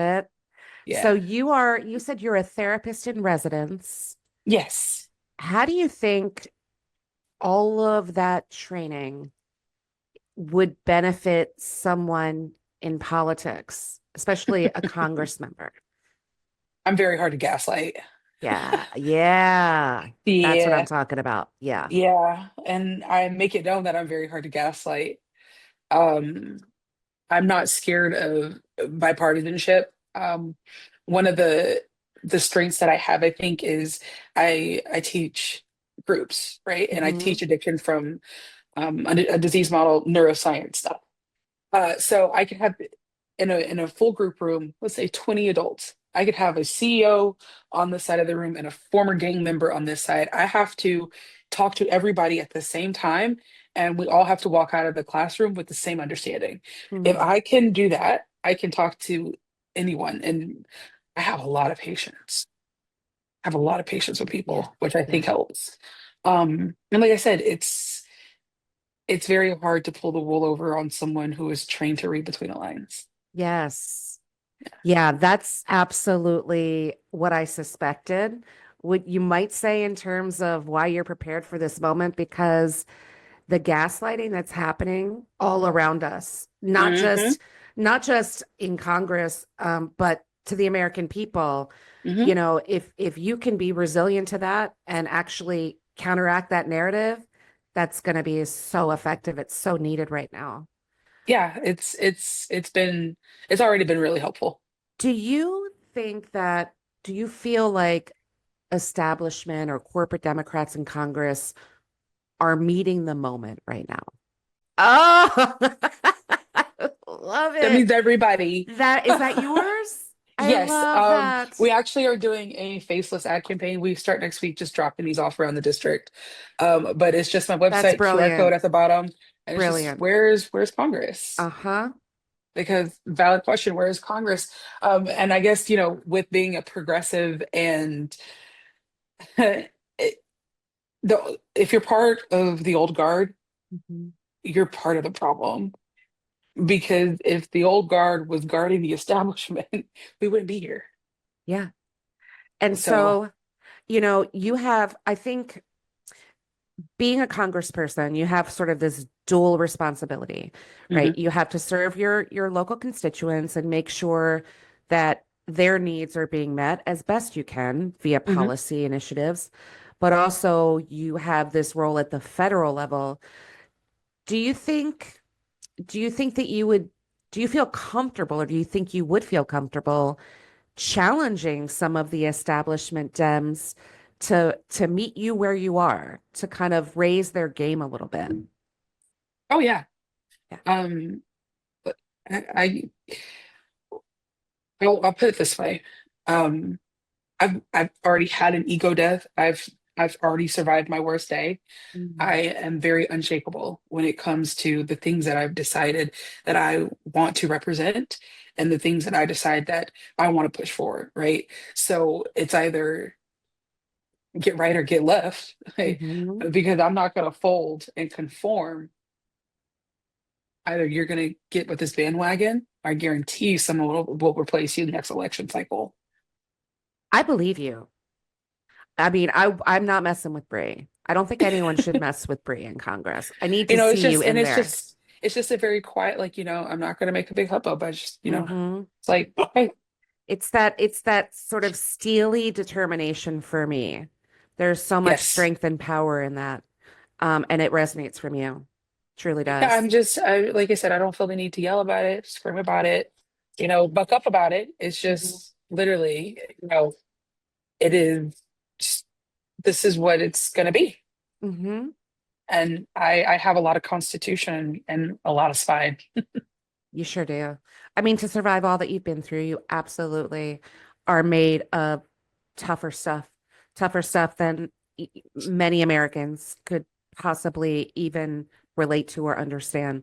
it. So Yeah. you said you're a therapist in residence. Yes. How do you think all of that training would benefit someone in politics, especially a Congress member? I'm very hard to gaslight. Yeah, yeah. That's what I'm Yeah. talking about. Yeah. Yeah. And I make it known that I'm very hard to gaslight. Um, I'm not scared of bipartisanship. One of the strengths that I have, I think, is I teach groups, right? And I Hmm. teach addiction from a disease model neuroscience stuff. So I could have in a full group room, let's say 20 adults. I could have a CEO on this side of the room and a former gang member on this side. I have to talk to everybody at the same time, and we all have to walk out of the classroom with the same understanding. If Hmm. I can do that, I can talk to anyone, and I have a lot of patience. I have a lot of patience with Yeah. people, which I Yeah. think helps. And like I said, it's very hard to pull the wool over on someone who is trained to read between the lines. Yes. Yeah, that's absolutely what I suspected. What you might say in terms of why you're prepared for this moment, because the gaslighting that's happening all around us, Hmm. not just in Congress, but to the American people. Hmm. If you can be resilient to that and actually counteract that narrative, that's going to be so effective. It's so needed right now. Yeah, it's already been really helpful. Do you think that, do you feel like establishment or corporate Democrats in Congress are meeting the moment right now? Oh, love That it. means everybody. Is that yours? I Yes, love that. we actually are doing a faceless ad campaign. We start next week, just dropping these off around the district. But it's just my That's website, QR code brilliant. at the bottom, and it's just Brilliant. where's Congress? Uh-huh. Because valid question, where is Congress? And I guess, with being a progressive and it, if you're part of the old guard, Mhm. you're part of the problem. Because if the old guard was guarding the establishment, we wouldn't be here. Yeah. And So, so, you have, I think, being a congressperson, you have sort of this dual responsibility, mhm, right? You have to serve your local constituents and make sure that their needs are being met as best you can via mhm. policy initiatives, but also you have this role at the federal level. Do you think do you think that you would do you feel comfortable, or do you think you would feel comfortable challenging some of the establishment Dems to meet you where you are, to kind of raise their game a little bit? Oh yeah. Yeah. Um, but I'll put it this way. Um, I've already had an ego death. I've already survived my worst day. I Mhm. am very unshakable when it comes to the things that I've decided that I want to represent and the things that I decide that I want to push forward, right? So it's either get right or get left, right? Mhm. Because I'm not going to fold and conform. Either you're going to get with this bandwagon, I guarantee someone will replace you next election cycle. I believe you. I mean, I'm not messing with Bree. I don't think anyone should mess with Bree in Congress. I need to It's see you just, and in there. it's just a very quiet, like, I'm not going to make a big hubbub. I just, Hmm. it's like, hey, It's that sort of steely determination for me. There's so much yes. strength and power in that. And it resonates from you. Truly Yeah, does. like I said, I don't feel the need to yell about it, scream about it, buck up about it. It's Hmm. just literally, it is, just- this is what it's going to be. Hmm. And I have a lot of constitution and a lot of spine. You sure do. I mean, to survive all that you've been through, you absolutely are made of tougher stuff than many Americans could possibly even relate to or understand.